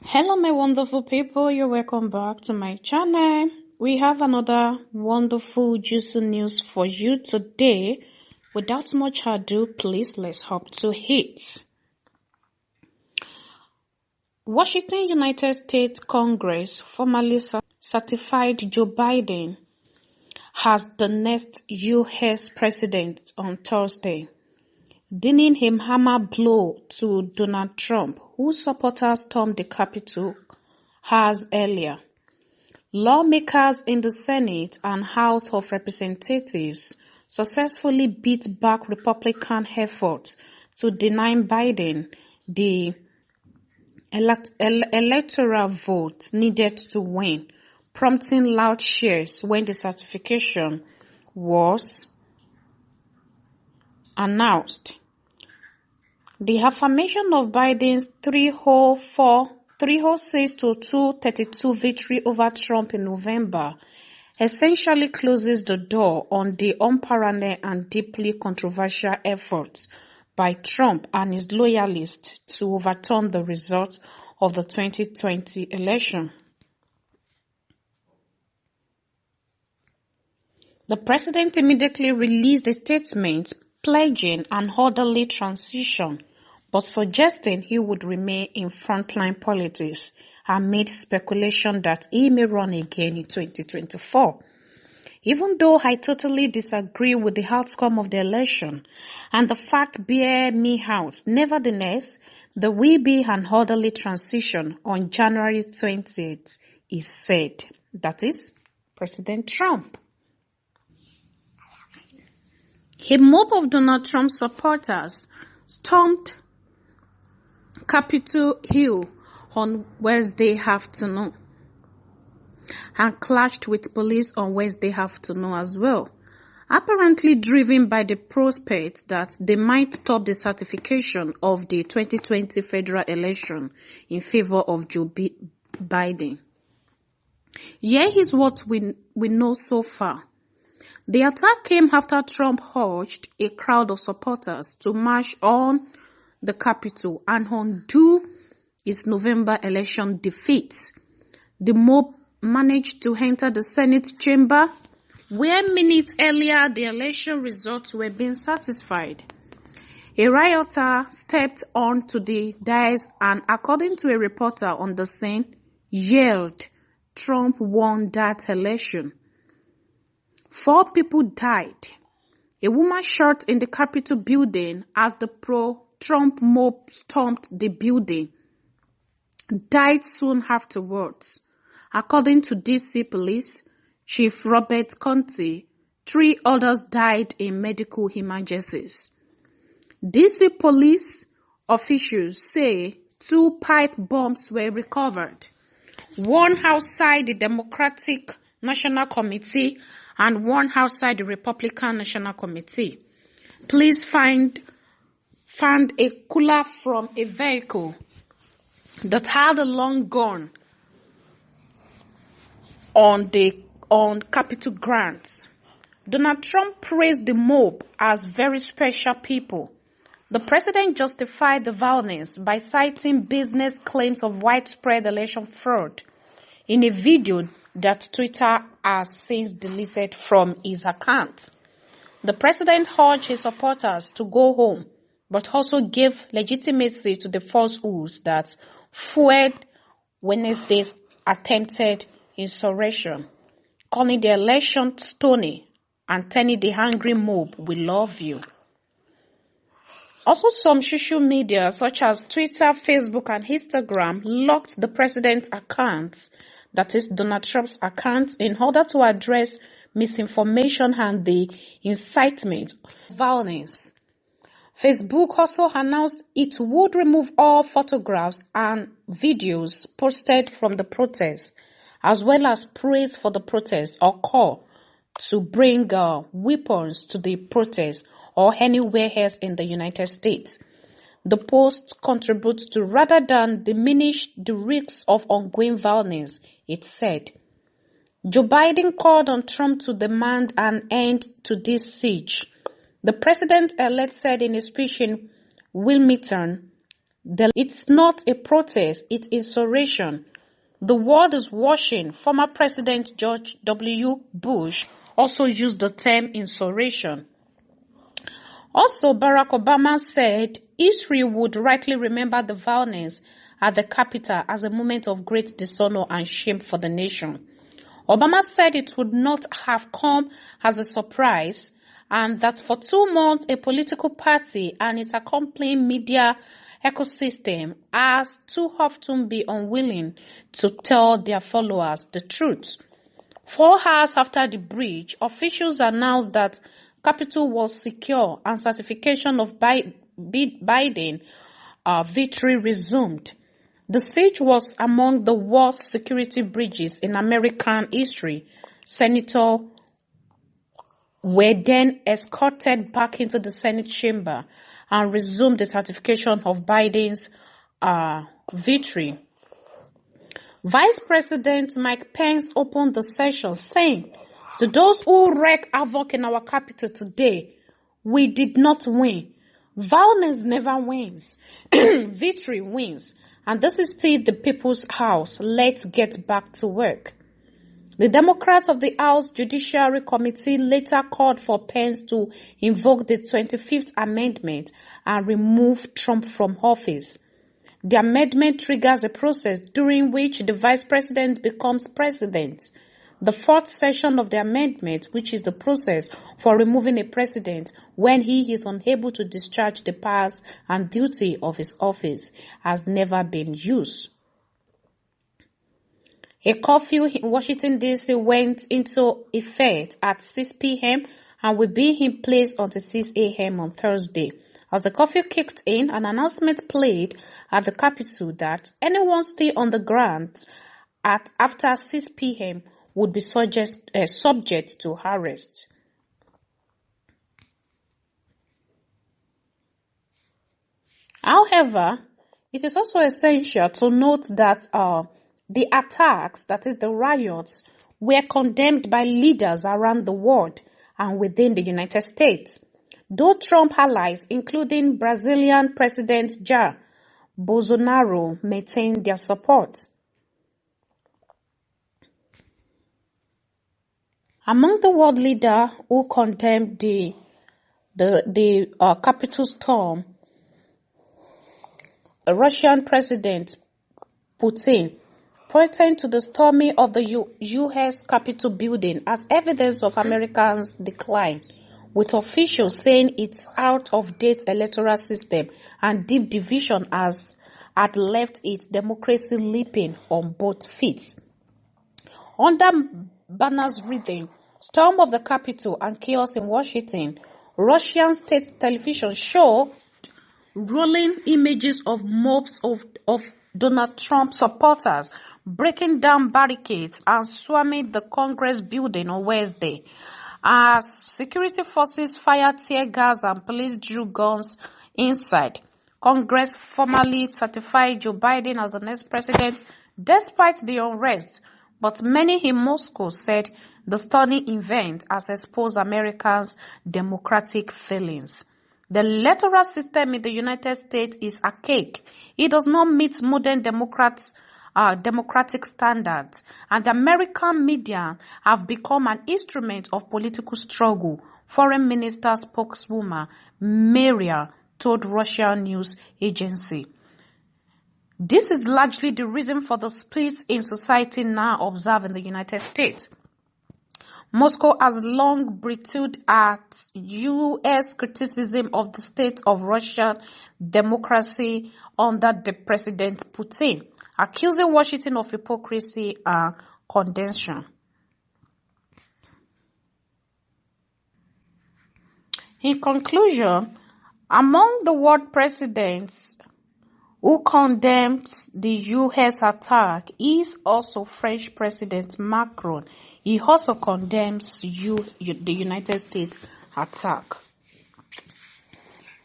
Hello my wonderful people, you're welcome back to my channel. We have another wonderful juicy news for you today. Without much ado, please let's hop to it. Washington United States Congress formally certified Joe Biden as the next US president on Thursday, dealing him hammer blow to Donald Trump, whose supporters stormed the Capitol hours earlier. Lawmakers in the Senate and House of Representatives successfully beat back Republican efforts to deny Biden the electoral vote needed to win, prompting loud cheers when the certification was announced. The affirmation of Biden's 306 to 232 victory over Trump in November essentially closes the door on the unparalleled and deeply controversial efforts by Trump and his loyalists to overturn the results of the 2020 election. The president immediately released a statement pledging an orderly transition, but suggesting he would remain in frontline politics amid speculation that he may run again in 2024. Even though I totally disagree with the outcome of the election and the fact bear me out, nevertheless, there will be an orderly transition on January 20th, he said. That is, President Trump. A mob of Donald Trump supporters stormed Capitol Hill on Wednesday afternoon and clashed with police on Wednesday afternoon as well, apparently driven by the prospect that they might stop the certification of the 2020 federal election in favor of Joe Biden. Here is what we know so far. The attack came after Trump urged a crowd of supporters to march on the Capitol and undo his November election defeat. The mob managed to enter the Senate chamber, where minutes earlier the election results were being certified. A rioter stepped onto the dais and, according to a reporter on the scene, yelled, "Trump won that election." 4 people died. A woman shot in the Capitol building as the pro-Trump mob stormed the building died soon afterwards. According to D.C. Police Chief Robert Contee, 3 others died in medical emergencies. D.C. police officials say 2 pipe bombs were recovered, one outside the Democratic National Committee and one outside the Republican National Committee. Police found a cooler from a vehicle that had a long gun on Capitol grounds. Donald Trump praised the mob as very special people. The president justified the violence by citing business claims of widespread election fraud in a video that Twitter has since deleted from his account. The president urged his supporters to go home, but also gave legitimacy to the falsehoods that fueled Wednesday's attempted insurrection, calling the election stony and telling the angry mob, "We love you." Also, some social media such as Twitter, Facebook, and Instagram locked the president's accounts, that is Donald Trump's account, in order to address misinformation and the incitement of violence. Facebook also announced it would remove all photographs and videos posted from the protest, as well as praise for the protest or call to bring weapons to the protest or anywhere else in the United States. The post contributes to rather than diminish the risks of ongoing violence, it said. Joe Biden called on Trump to demand an end to this siege. The president-elect said in a speech in Wilmington It's not a protest, it's insurrection. The world is watching. Former President George W. Bush also used the term insurrection. Also, Barack Obama said history would rightly remember the violence at the Capitol as a moment of great dishonor and shame for the nation. Obama said it would not have come as a surprise, and that for 2 months a political party and its accompanying media ecosystem has too often been unwilling to tell their followers the truth. 4 hours after the breach, officials announced that Capitol was secure and certification of Biden victory resumed. The siege was among the worst security breaches in American history. Senators were then escorted back into the Senate chamber and resumed the certification of Biden's victory. Vice President Mike Pence opened the session saying, "To those who wreak havoc in our capital today, we did not win. Violence never wins. Victory wins. And this is still the people's house. Let's get back to work." The Democrats of the House Judiciary Committee later called for Pence to invoke the 25th Amendment and remove Trump from office. The amendment triggers a process during which the vice president becomes president. The 4th section of the amendment, which is the process for removing a president when he is unable to discharge the powers and duty of his office, has never been used. A curfew in Washington, D.C. went into effect at 6 p.m. and will be in place until 6 a.m. on Thursday. As the curfew kicked in, an announcement played at the Capitol that anyone still on the grounds after 6 p.m. would be subject to arrest. However, it is also essential to note that the attacks, that is the riots, were condemned by leaders around the world and within the United States. Though Trump allies, including Brazilian President Jair Bolsonaro, maintained their support. Among the world leaders who condemned the Capitol storm, Russian President Putin pointed to the storming of the U.S. Capitol building as evidence of America's decline, with officials saying its out-of-date electoral system and deep division had left its democracy leaping on both feet. Under banners reading, "Storm of the Capitol and Chaos in Washington," Russian state television showed rolling images of mobs of Donald Trump supporters breaking down barricades and swarming the Congress building on Wednesday, as security forces fired tear gas and police drew guns inside. Congress formally certified Joe Biden as the next president despite the unrest, but many in Moscow said the stunning event has exposed Americans' democratic failings. The electoral system in the United States is archaic. It does not meet modern democratic standards, and the American media have become an instrument of political struggle, Foreign Minister spokeswoman Maria told Russian news agency. This is largely the reason for the splits in society now observed in the United States. Moscow has long bristled at U.S. criticism of the state of Russian democracy under the President Putin, accusing Washington of hypocrisy and condescension. In conclusion, among the world presidents who condemned the U.S. attack is also French President Macron. He also condemns the United States attack.